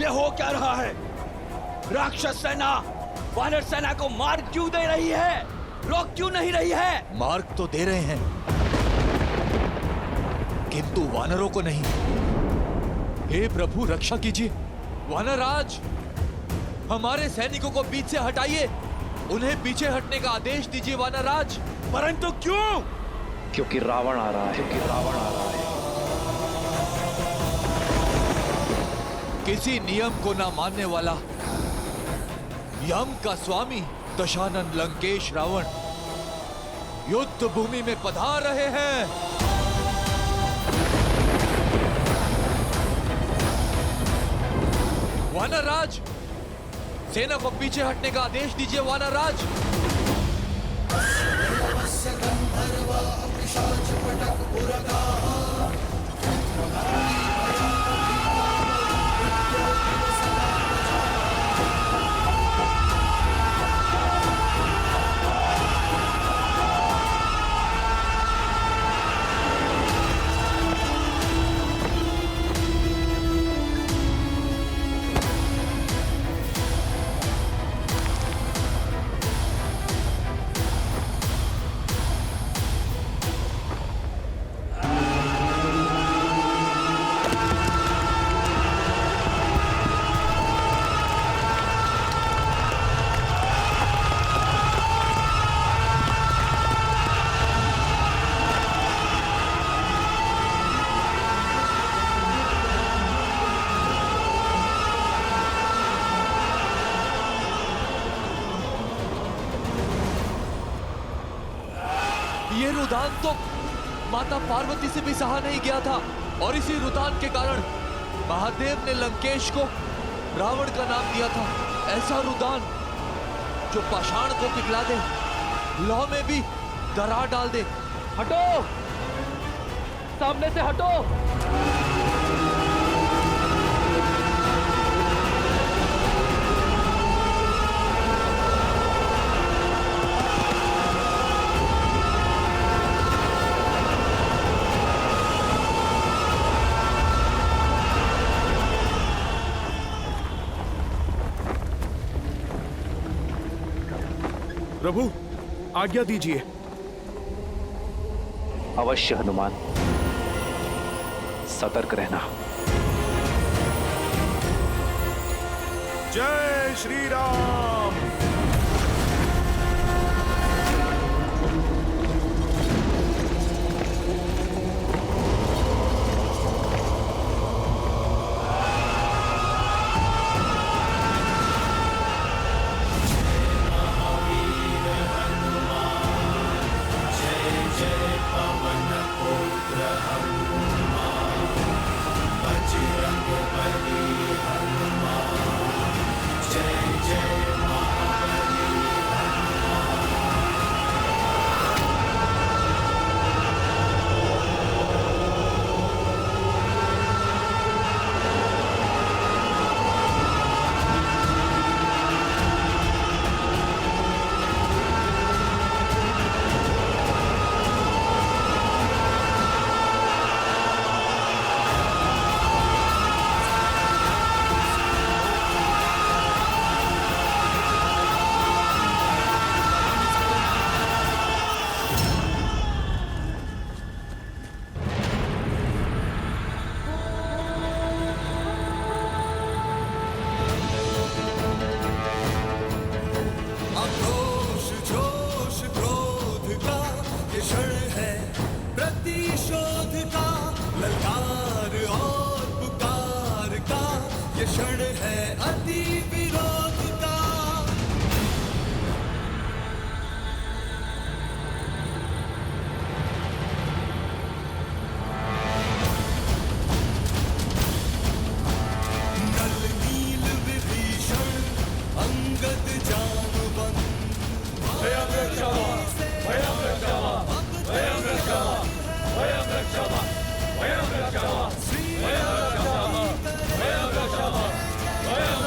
हो क्या रहा है? राक्षस सेना वानर सेना को मार क्यों दे रही है? रोक क्यों नहीं रही है? मार्ग तो दे रहे हैं, किंतु वानरों को नहीं। हे प्रभु, रक्षा कीजिए। वानरराज, हमारे सैनिकों को बीच से हटाइए। उन्हें पीछे हटने का आदेश दीजिए वानरराज। परंतु क्यों? क्योंकि रावण आ रहा है। किसी नियम को ना मानने वाला यम का स्वामी दशानन लंकेश रावण युद्ध भूमि में पधार रहे हैं। वानरराज, सेना को पीछे हटने का आदेश दीजिए वानरराज। ये रुदान तो माता पार्वती से भी सहा नहीं गया था, और इसी रुदान के कारण महादेव ने लंकेश को रावण का नाम दिया था। ऐसा रुदान जो पाषाण को पिघला दे, लौ में भी दरार डाल दे। हटो, सामने से हटो। प्रभु, आज्ञा दीजिए। अवश्य हनुमान, सतर्क रहना। जय श्री राम।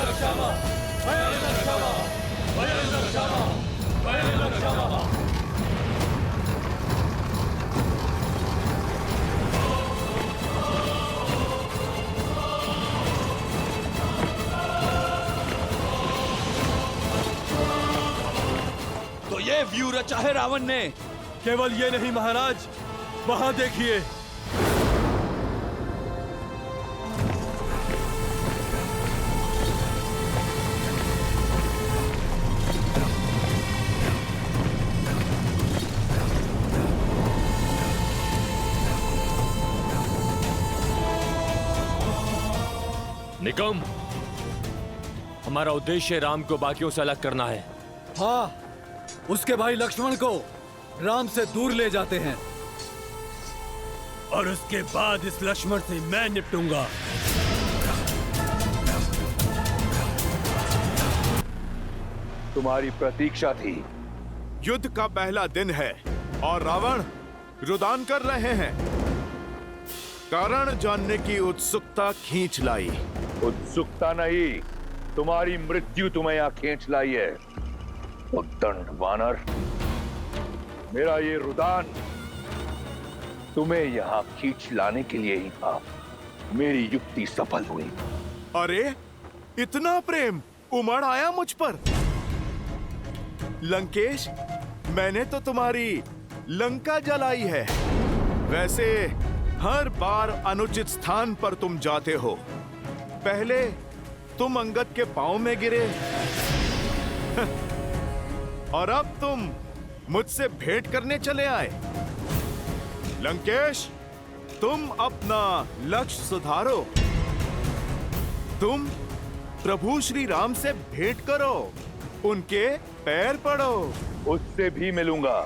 रक्षामः। ये व्यू रचा है रावण ने। केवल ये नहीं महाराज, वहां देखिए। निकम, हमारा उद्देश्य राम को बाकियों से अलग करना है। हाँ, उसके भाई लक्ष्मण को राम से दूर ले जाते हैं और उसके बाद इस लक्ष्मण से मैं निपटूंगा। तुम्हारी प्रतीक्षा थी। युद्ध का पहला दिन है और रावण रुदान कर रहे हैं। कारण जानने की उत्सुकता खींच लाई। उत्सुकता नहीं, तुम्हारी मृत्यु तुम्हें यहाँ खींच लाई है। उद्दंड वानर, मेरा ये रुदान तुम्हें यहाँ खींच लाने के लिए ही था। मेरी युक्ति सफल हुई। अरे, इतना प्रेम उमड़ आया मुझ पर। लंकेश, मैंने तो तुम्हारी लंका जलाई है। वैसे हर बार अनुचित स्थान पर तुम जाते हो। पहले तुम अंगद के पांव में गिरे और अब तुम मुझसे भेंट करने चले आए। लंकेश, तुम अपना लक्ष्य सुधारो। तुम प्रभु श्री राम से भेंट करो, उनके पैर पड़ो। उससे भी मिलूंगा,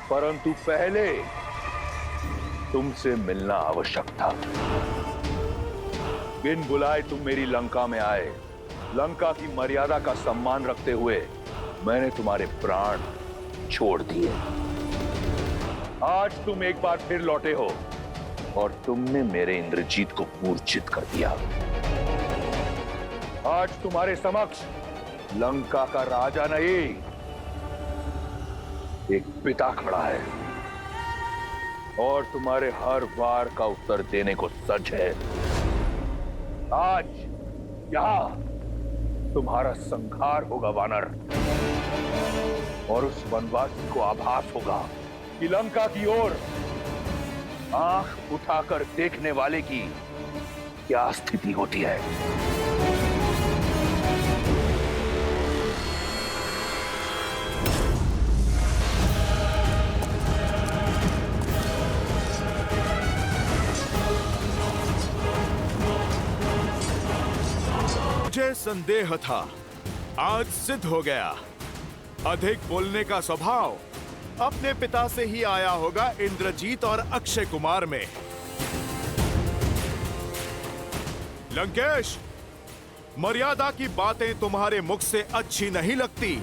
परंतु पहले तुमसे मिलना आवश्यक था। बिन बुलाए तुम मेरी लंका में आए। लंका की मर्यादा का सम्मान रखते हुए मैंने तुम्हारे प्राण छोड़ दिए। आज तुम एक बार फिर लौटे हो और तुमने मेरे इंद्रजीत को मूर्छित कर दिया। आज तुम्हारे समक्ष लंका का राजा नहीं, एक पिता खड़ा है और तुम्हारे हर वार का उत्तर देने को सच है। आज यहां तुम्हारा संहार होगा वानर, और उस वनवासी को आभास होगा कि लंका की ओर आंख उठाकर देखने वाले की क्या स्थिति होती है। मुझे संदेह था, आज सिद्ध हो गया। अधिक बोलने का स्वभाव अपने पिता से ही आया होगा इंद्रजीत और अक्षय कुमार में। लंकेश, मर्यादा की बातें तुम्हारे मुख से अच्छी नहीं लगती।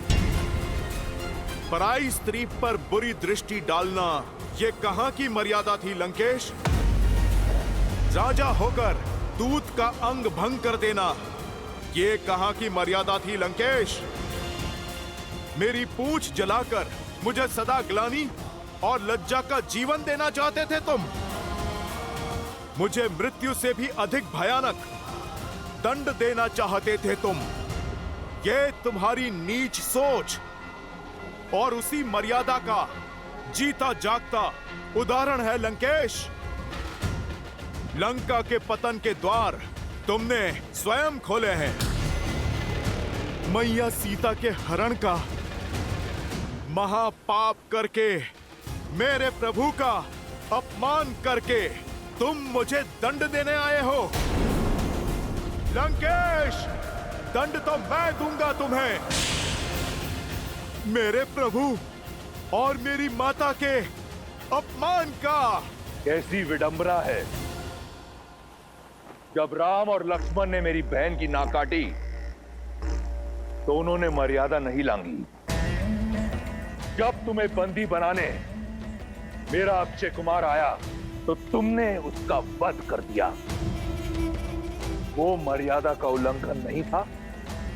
पराई स्त्री पर बुरी दृष्टि डालना ये कहां की मर्यादा थी लंकेश? राजा होकर दूत का अंग भंग कर देना ये कहां की मर्यादा थी लंकेश? मेरी पूंछ जलाकर मुझे सदा ग्लानि और लज्जा का जीवन देना चाहते थे तुम। मुझे मृत्यु से भी अधिक भयानक दंड देना चाहते थे तुम। ये तुम्हारी नीच सोच और उसी मर्यादा का जीता जागता उदाहरण है लंकेश। लंका के पतन के द्वार तुमने स्वयं खोले हैं। मैया सीता के हरण का महापाप करके, मेरे प्रभु का अपमान करके तुम मुझे दंड देने आए हो। लंकेश, दंड तो मैं दूंगा तुम्हें। मेरे प्रभु और मेरी माता के अपमान का। कैसी विडंबना है, जब राम और लक्ष्मण ने मेरी बहन की नाक काटी तो उन्होंने मर्यादा नहीं लांगी। जब तुम्हें बंदी बनाने मेरा अक्षय कुमार आया तो तुमने उसका वध कर दिया। वो मर्यादा का उल्लंघन नहीं था।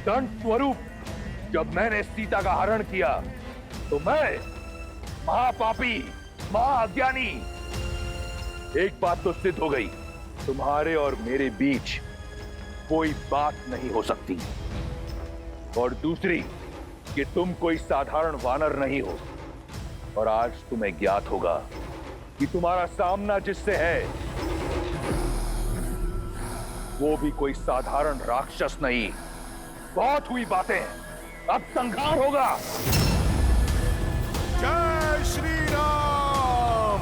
दंड स्वरूप जब मैंने सीता का हरण किया तो मैं महापापी, महाअज्ञानी। एक बात तो सिद्ध हो गई, तुम्हारे और मेरे बीच कोई बात नहीं हो सकती। और दूसरी, कि तुम कोई साधारण वानर नहीं हो और आज तुम्हें ज्ञात होगा कि तुम्हारा सामना जिससे है वो भी कोई साधारण राक्षस नहीं। बहुत हुई बातें, अब संहार होगा। जय श्री राम।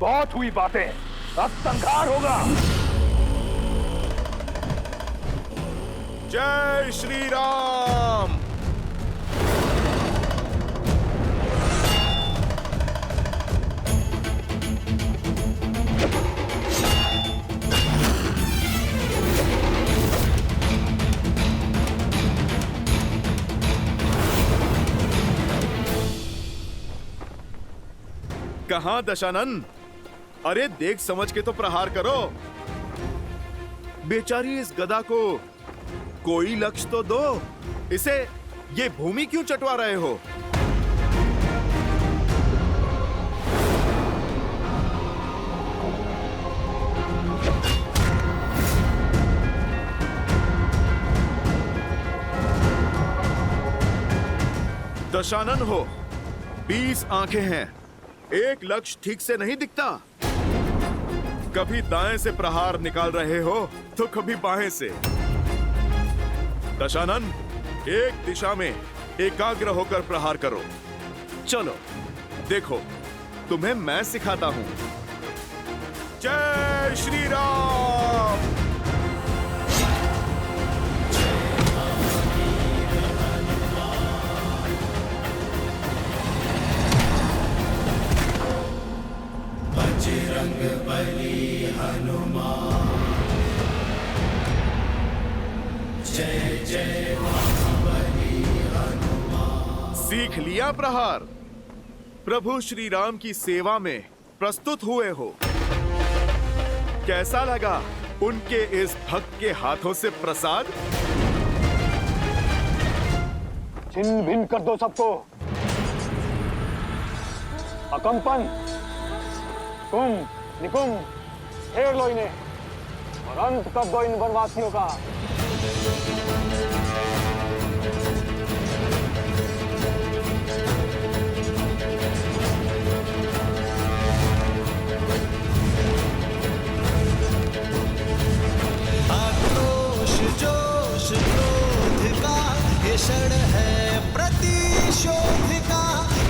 बहुत हुई बातें, अब संहार होगा। जय श्री राम। कहां दशानन? अरे देख समझ के तो प्रहार करो। बेचारी इस गदा को कोई लक्ष्य तो दो। इसे ये भूमि क्यों चटवा रहे हो? दशानन हो, 20 आंखें हैं, एक लक्ष्य ठीक से नहीं दिखता। कभी दाएं से प्रहार निकाल रहे हो तो कभी बाएं से। दशानन, एक दिशा में एकाग्र होकर प्रहार करो। चलो देखो, तुम्हें मैं सिखाता हूं। जय श्री राम। सीख लिया प्रहार? प्रभु श्री राम की सेवा में प्रस्तुत हुए हो। कैसा लगा उनके इस भक्त के हाथों से प्रसाद? छिन्न भिन्न कर दो सबको। अकंपन, कुम, निकुम, घेर लो इन्हें और अंत कर दो इन वनवासियों का। आक्रोश, जोश, क्रोध का ये क्षण है प्रतिशोध का।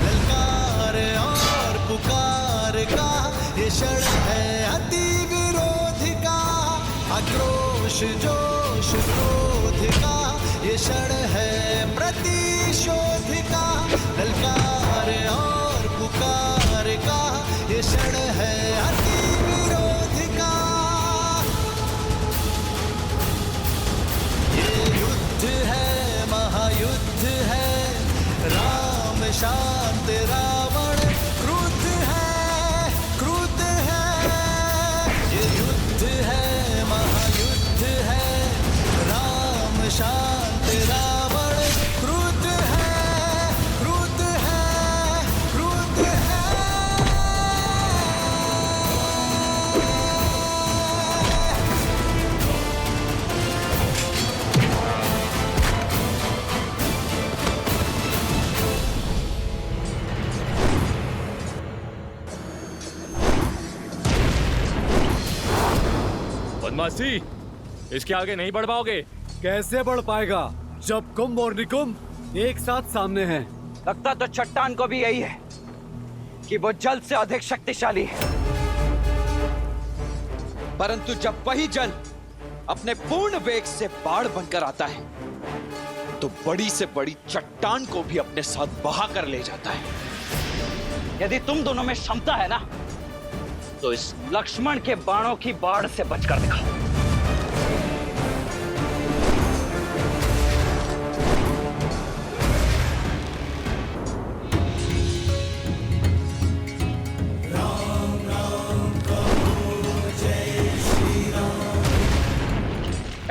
ललकार और पुकार का ये क्षण है अति विरोध का। आक्रोश, जोश, क्रोध का ये क्षण है प्रतिशोध का। ललकार और पुकार का ये क्षण है अति विरोध का। ये युद्ध है, महायुद्ध है, राम शांत, रावण क्रुद्ध है, क्रुद्ध है। ये युद्ध है, महायुद्ध है, राम शांत, रावण क्रुद्ध है, क्रुद्ध है, क्रुद्ध है। बदमाशी, इसके आगे नहीं बढ़ पाओगे। कैसे बढ़ पाएगा जब कुंभ और निकुंभ एक साथ सामने हैं? लगता तो चट्टान को भी यही है कि वो जल से अधिक शक्तिशाली है, परंतु जब वही जल अपने पूर्ण वेग से बाढ़ बनकर आता है तो बड़ी से बड़ी चट्टान को भी अपने साथ बहा कर ले जाता है। यदि तुम दोनों में क्षमता है ना, तो इस लक्ष्मण के बाणों की बाढ़ से बचकर दिखाओ।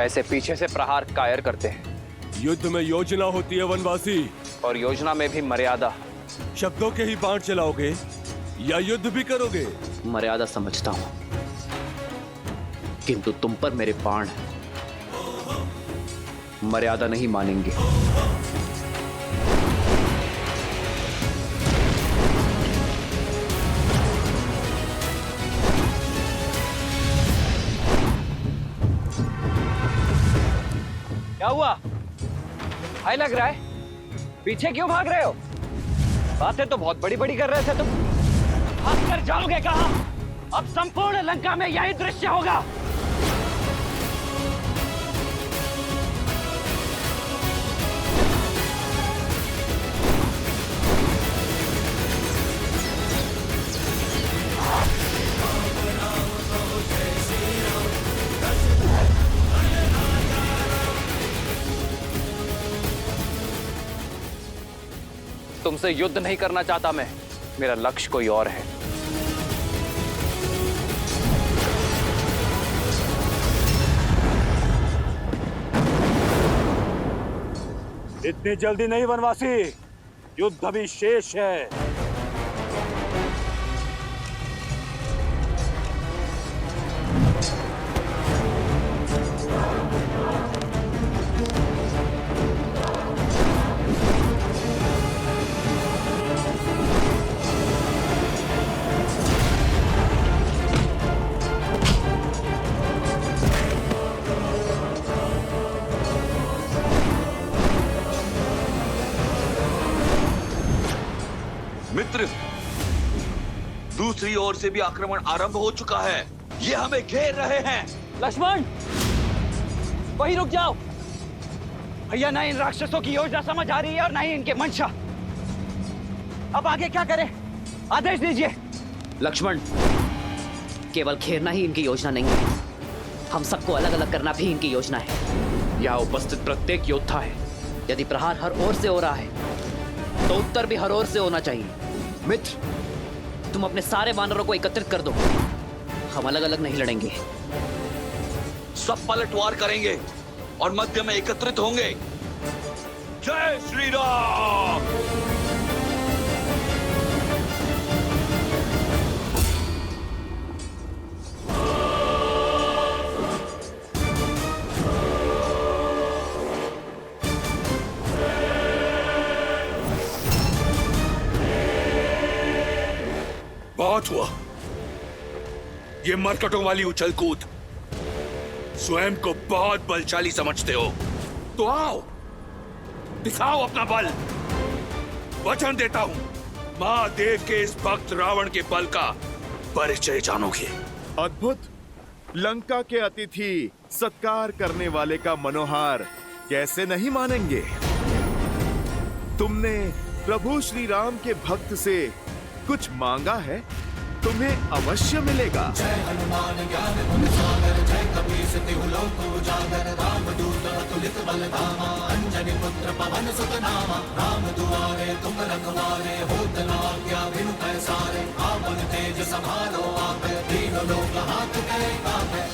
ऐसे पीछे से प्रहार कायर करते हैं। युद्ध में योजना होती है वनवासी, और योजना में भी मर्यादा। शब्दों के ही बाण चलाओगे या युद्ध भी करोगे? मर्यादा समझता हूं, किंतु तुम पर मेरे बाण मर्यादा नहीं मानेंगे। क्या हुआ? हाय लग रहा है, पीछे क्यों भाग रहे हो? बातें तो बहुत बड़ी बड़ी कर रहे थे तुम। भाग कर जाओगे कहां? अब संपूर्ण लंका में यही दृश्य होगा। तुमसे युद्ध नहीं करना चाहता मैं, मेरा लक्ष्य कोई और है। इतनी जल्दी नहीं वनवासी, युद्ध अभी शेष है। मित्र, दूसरी ओर से भी आक्रमण आरंभ हो चुका है। ये हमें घेर रहे हैं। लक्ष्मण, वहीं रुक जाओ। भैया, ना इन राक्षसों की योजना समझ आ रही है और ना ही इनके मंशा। अब आगे क्या करें? आदेश दीजिए। लक्ष्मण, केवल घेरना ही इनकी योजना नहीं है, हम सबको अलग अलग करना भी इनकी योजना है। यहाँ उपस्थित प्रत्येक योद्धा है, यदि प्रहार हर ओर से हो रहा है तो उत्तर भी हर ओर से होना चाहिए। मित्र, तुम अपने सारे वानरों को एकत्रित कर दो, हम अलग अलग नहीं लड़ेंगे। सब पलटवार करेंगे और मध्य में एकत्रित होंगे। जय श्री राम। बहुत हुआ ये मरकटों वाली उछल कूद। स्वयं को बहुत बलशाली समझते हो तो आओ, दिखाओ अपना बल। वचन देता हूं, महादेव के इस भक्त रावण के बल का परिचय जानोगे। अद्भुत। लंका के अतिथि सत्कार करने वाले का मनोहार कैसे नहीं मानेंगे। तुमने प्रभु श्री राम के भक्त से कुछ मांगा है, तुम्हें अवश्य मिलेगा। जय हनुमान ज्ञान गुण सागर, जय कपीस तिहु लोक उजागर, रामदूत अतुलित बल धामा, अंजनी पुत्र पवन सुत नामा, राम दुआरे तुम रखवारे, होत न आज्ञा बिनु पैसारे, आपन तेज समारो आपे, तीनों लोक हाथ के कापे।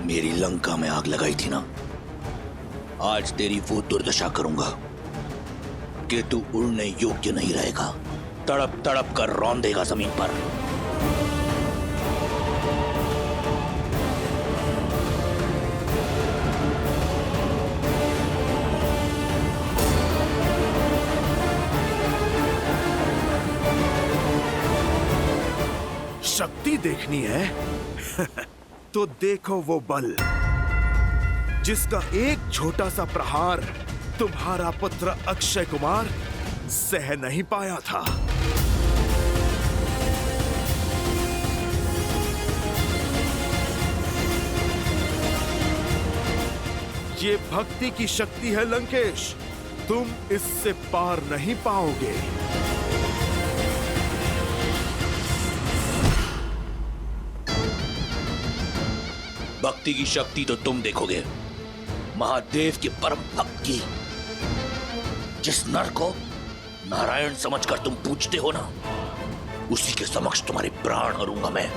मेरी लंका में आग लगाई थी ना, आज तेरी वो दुर्दशा करूंगा कि तू उड़ने योग्य नहीं रहेगा। तड़प तड़प कर रौंदेगा जमीन पर। शक्ति देखनी है तो देखो वो बल जिसका एक छोटा सा प्रहार तुम्हारा पुत्र अक्षय कुमार सह नहीं पाया था। ये भक्ति की शक्ति है लंकेश, तुम इससे पार नहीं पाओगे। भक्ति की शक्ति तो तुम देखोगे, महादेव के परम भक्त की। जिस नर को नारायण समझकर तुम पूजते हो ना, उसी के समक्ष तुम्हारे प्राण हरूंगा मैं।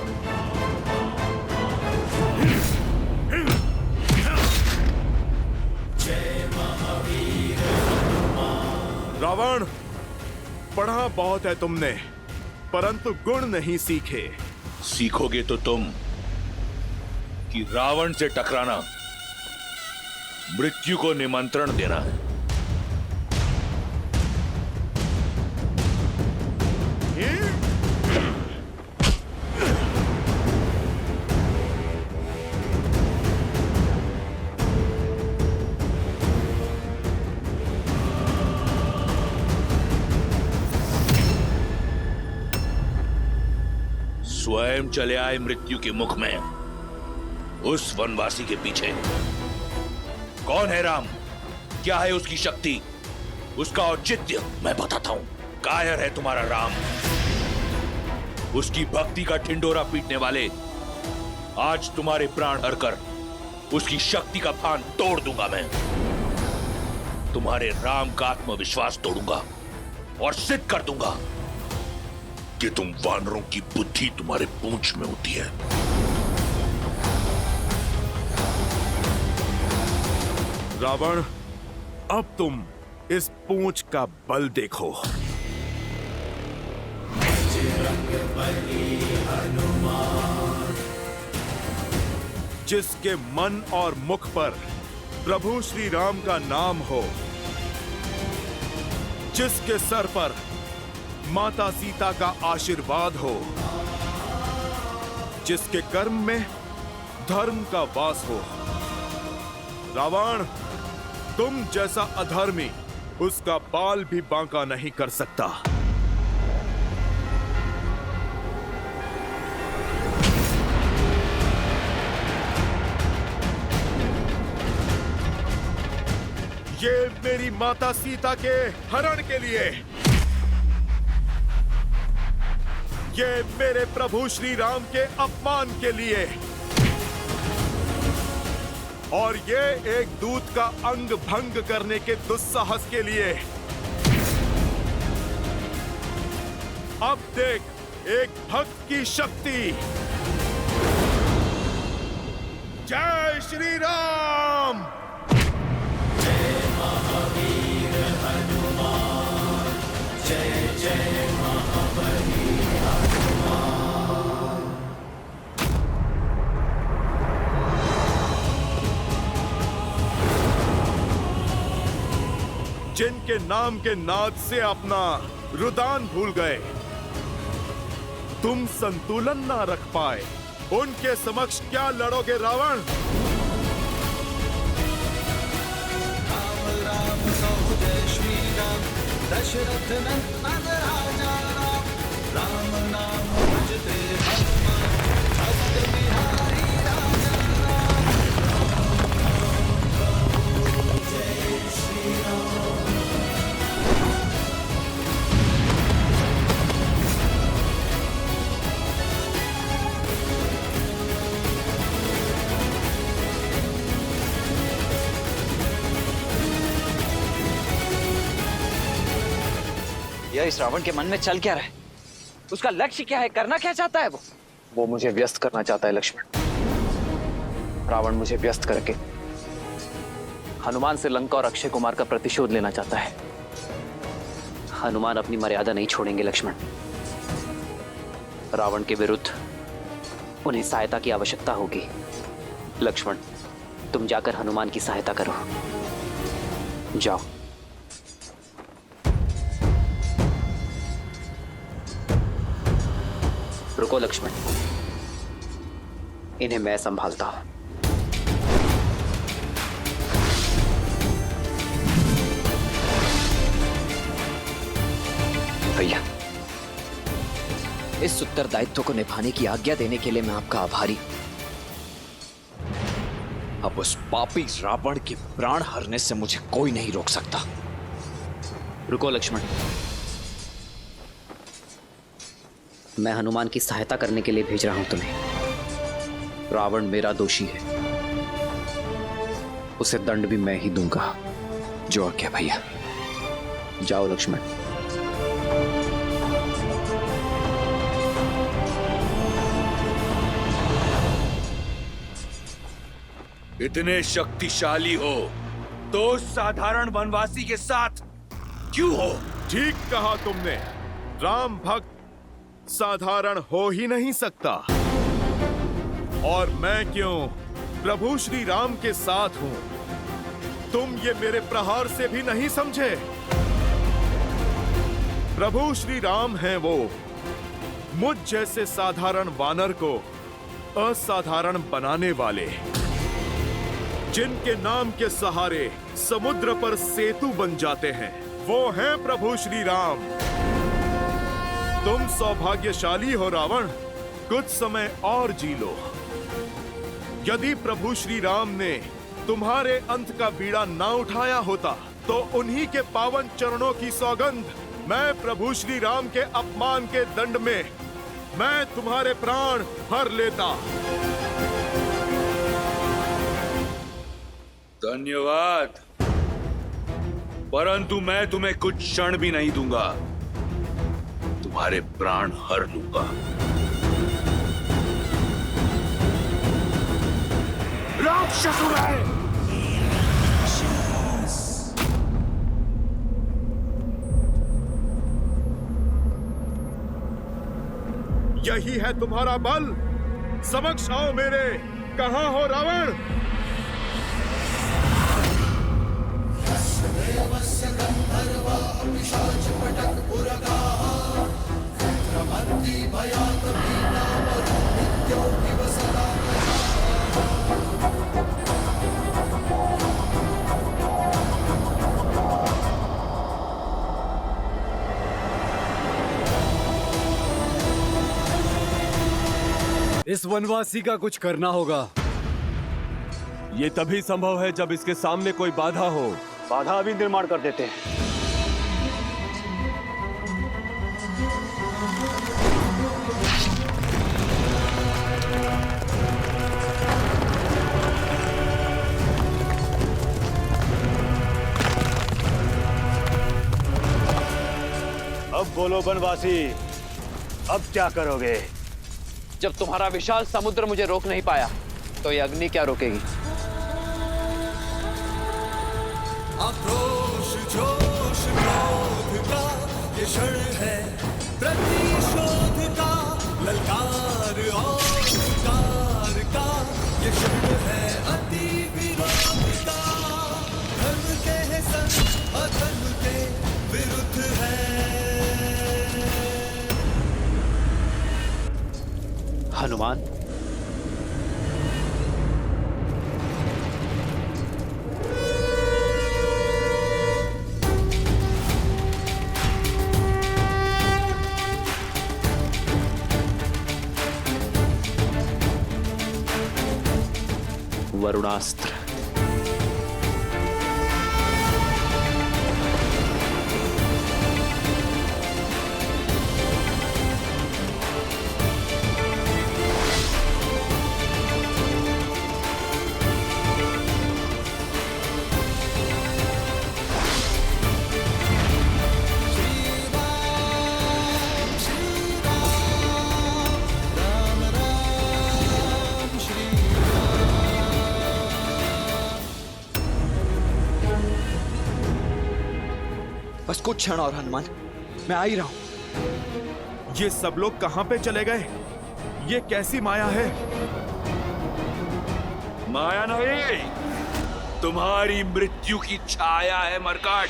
रावण, पढ़ा बहुत है तुमने, परंतु गुण नहीं सीखे। सीखोगे तो तुम कि रावण से टकराना मृत्यु को निमंत्रण देना है। स्वयं चले आए मृत्यु के मुख में, उस वनवासी के पीछे। कौन है राम? क्या है उसकी शक्ति, उसका औचित्य? मैं बताता हूं। कायर है तुम्हारा राम। उसकी भक्ति का ढिंडोरा पीटने वाले आज तुम्हारे प्राण हरकर उसकी शक्ति का भान तोड़ दूंगा मैं। तुम्हारे राम का आत्मविश्वास तोड़ूंगा और सिद्ध कर दूंगा कि तुम वानरों की बुद्धि तुम्हारे पूंछ में होती है। रावण, अब तुम इस पूंछ का बल देखो। जिसके मन और मुख पर प्रभु श्री राम का नाम हो, जिसके सर पर माता सीता का आशीर्वाद हो, जिसके कर्म में धर्म का वास हो। रावण, तुम जैसा अधर्मी उसका बाल भी बांका नहीं कर सकता। ये मेरी माता सीता के हरण के लिए, ये मेरे प्रभु श्री राम के अपमान के लिए, और ये एक दूत का अंग भंग करने के दुस्साहस के लिए। अब देख एक भक्त की शक्ति। जय श्री राम। जय महावीर हनुमान, जय जय महाबली हनुमान। जिनके नाम के नाद से अपना रुदान भूल गए, तुम संतुलन ना रख पाए, उनके समक्ष क्या लड़ोगे रावण? राम राम कहु जय श्री राम, दशरथ नंदन राजा राम। राम नाम भजते हनुमान, भक्त बिहारी राजा राम। राम कहु जय श्री राम। यह इस रावण के मन में चल क्या रहा है? उसका लक्ष्य क्या है? करना क्या चाहता है वो मुझे व्यस्त करना चाहता है लक्ष्मण। रावण मुझे व्यस्त करके हनुमान से लंका और अक्षय कुमार का प्रतिशोध लेना चाहता है। हनुमान अपनी मर्यादा नहीं छोड़ेंगे लक्ष्मण। रावण के विरुद्ध उन्हें सहायता की आवश्यकता होगी। लक्ष्मण, तुम जाकर हनुमान की सहायता करो। जाओ। रुको लक्ष्मण, इन्हें मैं संभालता हूं। भैया, इस उत्तरदायित्व को निभाने की आज्ञा देने के लिए मैं आपका आभारी हूं। अब उस पापी रावण के प्राण हरने से मुझे कोई नहीं रोक सकता। रुको लक्ष्मण, मैं हनुमान की सहायता करने के लिए भेज रहा हूं तुम्हें। रावण मेरा दोषी है, उसे दंड भी मैं ही दूंगा। जो आज्ञा भैया। जाओ लक्ष्मण। इतने शक्तिशाली हो तो उस साधारण वनवासी के साथ क्यों हो? ठीक कहा तुमने। राम भक्त साधारण हो ही नहीं सकता। और मैं क्यों प्रभु श्री राम के साथ हूं। तुम ये मेरे प्रहार से भी नहीं समझे। प्रभु श्री राम हैं वो, मुझ जैसे साधारण वानर को असाधारण बनाने वाले, जिनके नाम के सहारे समुद्र पर सेतु बन जाते हैं, वो हैं प्रभु श्री राम। तुम सौभाग्यशाली हो रावण, कुछ समय और जी लो। यदि प्रभु श्री राम ने तुम्हारे अंत का बीड़ा ना उठाया होता, तो उन्हीं के पावन चरणों की सौगंध, मैं प्रभु श्री राम के अपमान के दंड में मैं तुम्हारे प्राण हर लेता। धन्यवाद, परंतु मैं तुम्हें कुछ क्षण भी नहीं दूंगा। तुम्हारे प्राण हर लूंगा। राक्षसुर है। यही है तुम्हारा बल? समक्ष आओ मेरे। कहां हो रावण? इस वनवासी का कुछ करना होगा। ये तभी संभव है जब इसके सामने कोई बाधा हो। बाधा अभी निर्माण कर देते हैं। अब बोलो वनवासी, अब क्या करोगे? जब तुम्हारा विशाल समुद्र मुझे रोक नहीं पाया, तो ये अग्नि क्या रोकेगी? आक्रोश जोश क्रोध का ये क्षण है, प्रतिशोध का ललकार और शिकार का ये क्षण है, अति विरोध का। धर्म के संग अधर्म के विरुद्ध है। हनुमान, वरुणास्त्र। बस कुछ क्षण और हनुमान, मैं आ ही रहा हूं। ये सब लोग कहां पे चले गए? ये कैसी माया है? माया नहीं, तुम्हारी मृत्यु की छाया है मरकट।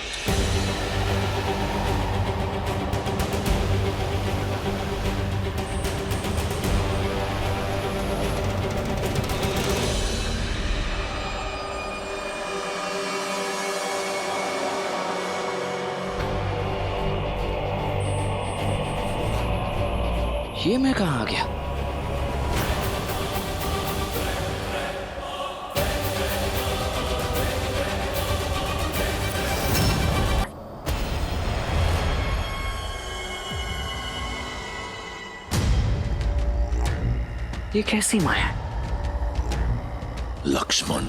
ये मैं कहां आ गया? ये कैसी माया? लक्ष्मण,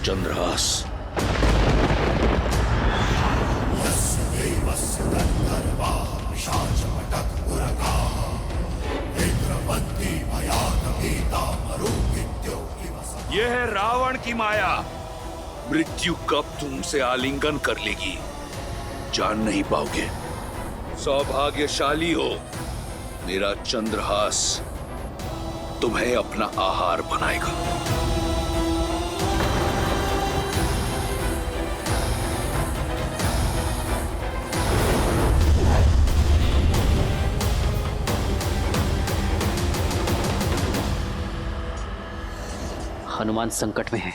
चंद्रहास, यह है रावण की माया। मृत्यु कब तुमसे आलिंगन कर लेगी जान नहीं पाओगे। सौभाग्यशाली हो, मेरा चंद्रहास तुम्हें अपना आहार बनाएगा। हनुमान संकट में है।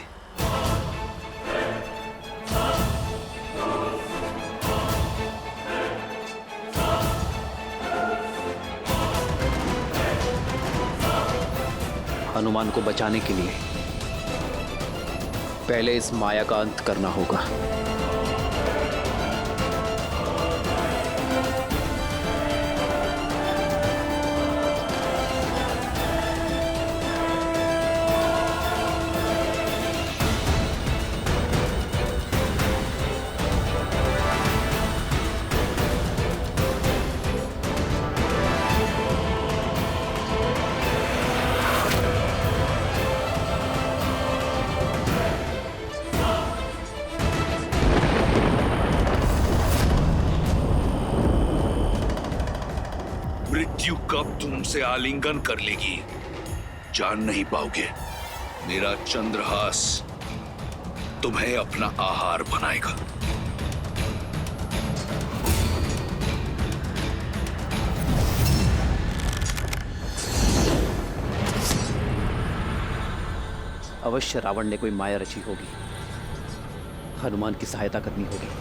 हनुमान को बचाने के लिए पहले इस माया का अंत करना होगा। मृत्यु कब तुमसे आलिंगन कर लेगी जान नहीं पाओगे। मेरा चंद्रहास तुम्हें अपना आहार बनाएगा। अवश्य रावण ने कोई माया रची होगी। हनुमान की सहायता करनी होगी।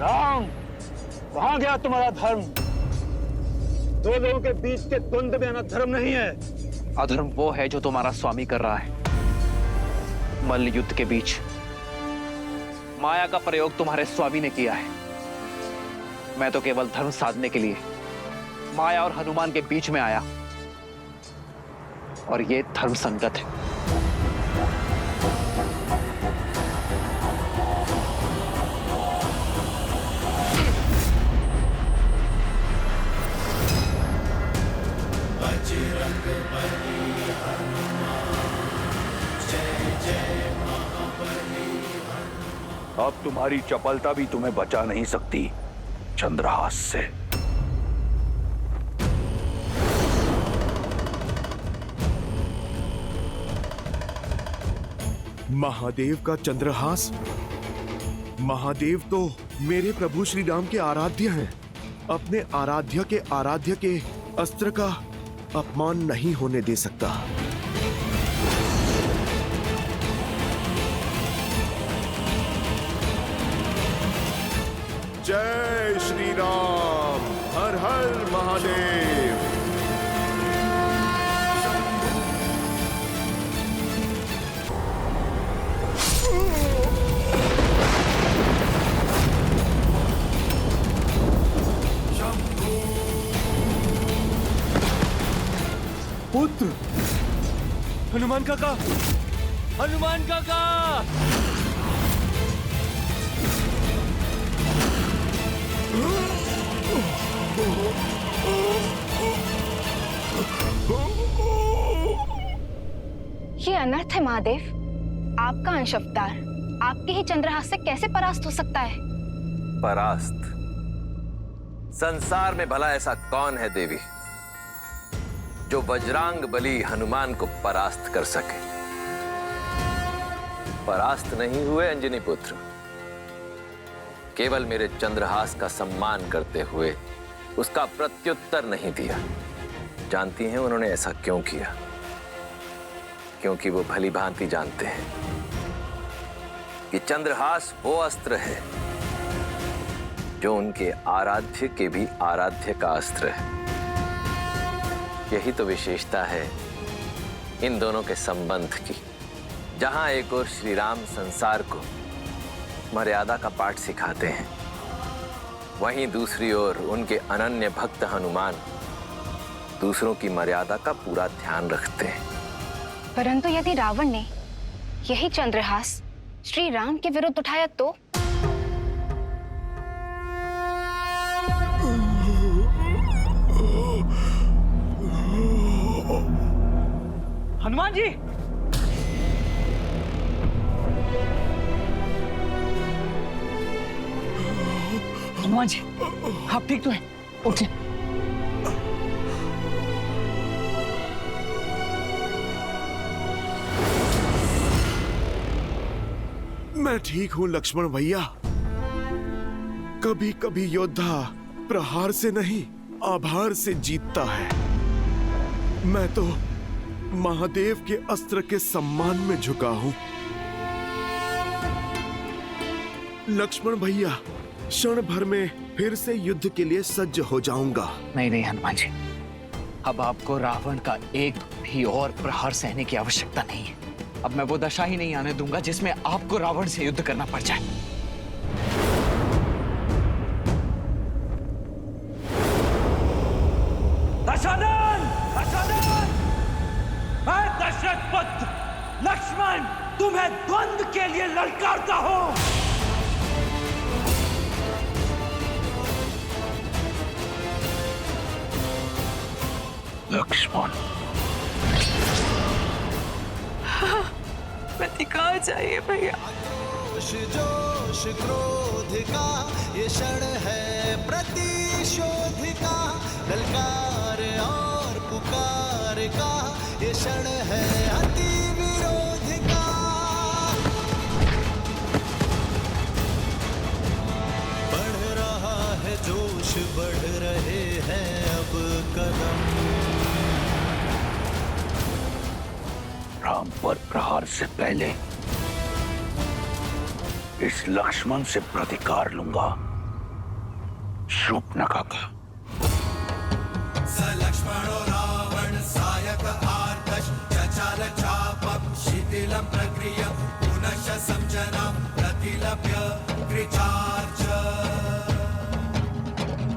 राम, कहां गया तुम्हारा धर्म? दो लोगों के बीच के द्वंद्व में आना धर्म नहीं है। अधर्म वो है जो तुम्हारा स्वामी कर रहा है। मल्ल युद्ध के बीच माया का प्रयोग तुम्हारे स्वामी ने किया है। मैं तो केवल धर्म साधने के लिए माया और हनुमान के बीच में आया, और ये धर्म संगत है। अब तुम्हारी चपलता भी तुम्हें बचा नहीं सकती चंद्रहास से। महादेव का चंद्रहास? महादेव तो मेरे प्रभु श्री राम के आराध्य हैं। अपने आराध्य के अस्त्र का अपमान नहीं होने दे सकता। जय श्री राम। हर हर महादेव। पुत्र हनुमान काका, हनुमान काका। ये अनर्थ है महादेव। आपका अंश अवतार आपके ही चंद्रहास से कैसे परास्त हो सकता है? परास्त? संसार में भला ऐसा कौन है देवी जो वज्रांग बली हनुमान को परास्त कर सके। परास्त नहीं हुए अंजनी पुत्र, केवल मेरे चंद्रहास का सम्मान करते हुए उसका प्रत्युत्तर नहीं दिया। जानती हैं उन्होंने ऐसा क्यों किया? क्योंकि वो भली भांति जानते हैं कि चंद्रहास वो अस्त्र है जो उनके आराध्य के भी आराध्य का अस्त्र है। यही तो विशेषता है इन दोनों के संबंध की। जहां एक और श्री राम संसार को मर्यादा का पाठ सिखाते हैं, वहीं दूसरी ओर उनके अनन्य भक्त हनुमान दूसरों की मर्यादा का पूरा ध्यान रखते हैं। परंतु यदि रावण ने यही चंद्रहास श्री राम के विरुद्ध उठाया तो? हनुमान जी, हनुमान जी, आप ठीक तो हैं? उठिए। मैं ठीक हूं लक्ष्मण भैया। कभी कभी योद्धा प्रहार से नहीं, आभार से जीतता है। मैं तो महादेव के अस्त्र के सम्मान में झुका हूं। लक्ष्मण भैया, क्षण भर में फिर से युद्ध के लिए सज्ज हो जाऊंगा। नहीं नहीं हनुमान जी, अब आपको रावण का एक भी और प्रहार सहने की आवश्यकता नहीं है। अब मैं वो दशा ही नहीं आने दूंगा जिसमें आपको रावण से युद्ध करना पड़ जाए। दशानन! दशानन! मैं दशरथ पुत्र लक्ष्मण तुम्हें द्वंद्व के लिए ललकारता हूं। लक्ष्मण, पति कहाँ चाहिए भैया? जोश क्रोध का ये क्षण है प्रतिशोध का, ललकार और पुकार का ये क्षण है अति विरोध का। बढ़ रहा है जोश, बढ़ रहे हैं अब कदम। राम पर प्रहार से पहले इस लक्ष्मण से प्रतिकार लूंगा। शूर्पणखा का। स लक्ष्मणो रावण सायक आर्तश चचाल चापम शिथिलं प्रक्रिय पुनश्च संजनं प्रतिलभ्य कृचार्च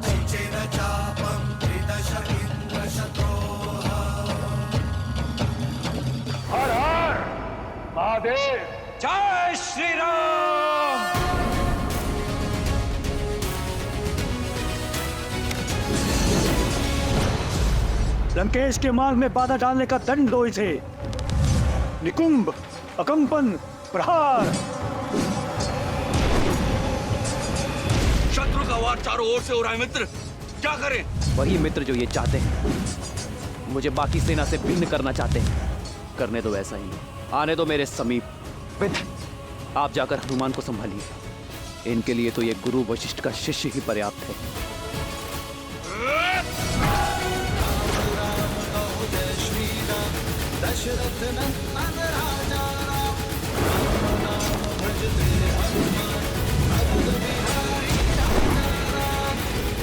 चिचेन चापं त्रिदश इन्द्रशत्रोः। हर हर महादेव! जय श्री राम! लंकेश के मार्ग में बाधा डालने का दंड दो इसे। निकुंभ, अकंपन, प्रहार। शत्रु का वार चारों ओर से हो रहा है मित्र, क्या करें? वही मित्र जो ये चाहते हैं, मुझे बाकी सेना से भिन्न करना चाहते हैं। करने दो ऐसा ही, आने दो मेरे समीप। आप जाकर हनुमान को संभालिए। इनके लिए तो ये गुरु वशिष्ठ का शिष्य ही पर्याप्त है।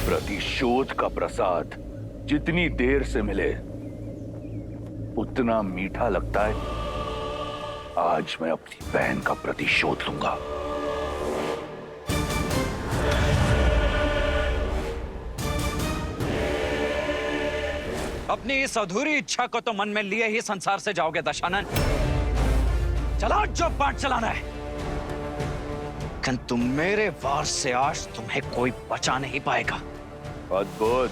प्रतिशोध का प्रसाद जितनी देर से मिले उतना मीठा लगता है। आज मैं अपनी बहन का प्रतिशोध लूंगा। अपनी इस अधूरी इच्छा को तो मन में लिए ही संसार से जाओगे दशानन। चलाओ जो पाठ चलाना है, किंतु मेरे वार से आज तुम्हें कोई बचा नहीं पाएगा। अद्भुत।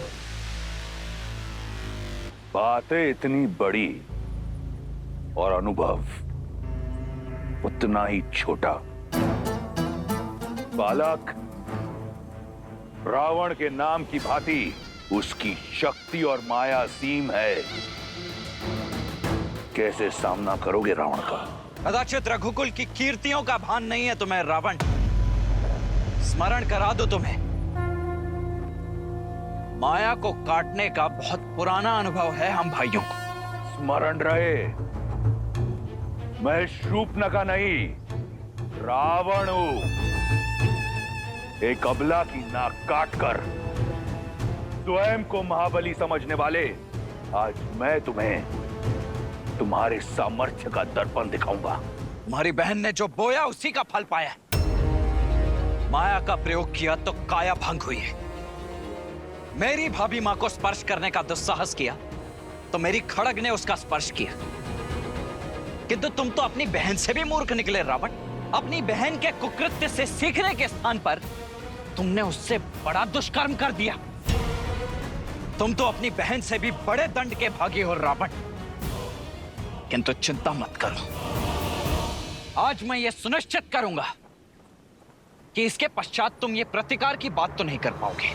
बातें इतनी बड़ी और अनुभव उतना ही छोटा। बालक, रावण के नाम की भांति उसकी शक्ति और माया असीम है, कैसे सामना करोगे रावण का? कदाचित रघुकुल की कीर्तियों का भान नहीं है तुम्हें रावण। स्मरण करा दो तुम्हें, माया को काटने का बहुत पुराना अनुभव है हम भाइयों को। स्मरण रहे, मैं शूर्पणखा नहीं, रावण हूं। एक अबला की नाक काटकर स्वयं को महाबली समझने वाले, आज मैं तुम्हें तुम्हारे सामर्थ्य का दर्पण दिखाऊंगा। तुम्हारी बहन ने जो बोया उसी का फल पाया। माया का प्रयोग किया तो काया भंग हुई है। मेरी भाभी मां को स्पर्श करने का दुस्साहस किया तो मेरी खड़ग ने उसका स्पर्श किया। किंतु तुम तो अपनी बहन से भी मूर्ख निकले रावण। अपनी बहन के कुकृत्य से सीखने के स्थान पर तुमने उससे बड़ा दुष्कर्म कर दिया। तुम तो अपनी बहन से भी बड़े दंड के भागी हो रावण। किंतु चिंता मत करो, आज मैं ये सुनिश्चित करूंगा कि इसके पश्चात तुम ये प्रतिकार की बात तो नहीं कर पाओगे।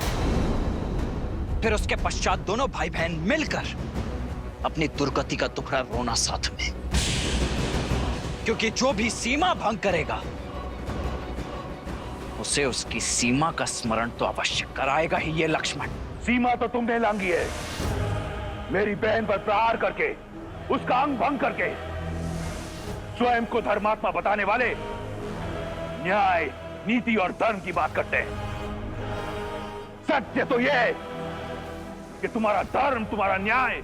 फिर उसके पश्चात दोनों भाई बहन मिलकर अपनी दुर्गति का टुकड़ा रोना साथ में, क्योंकि जो भी सीमा भंग करेगा उसे उसकी सीमा का स्मरण तो अवश्य कराएगा ही ये लक्ष्मण। सीमा तो तुमने लांघी है, मेरी बहन पर प्रहार करके, उसका अंग भंग करके। स्वयं को धर्मात्मा बताने वाले न्याय, नीति और धर्म की बात करते हैं। सत्य तो यह है कि तुम्हारा धर्म, तुम्हारा न्याय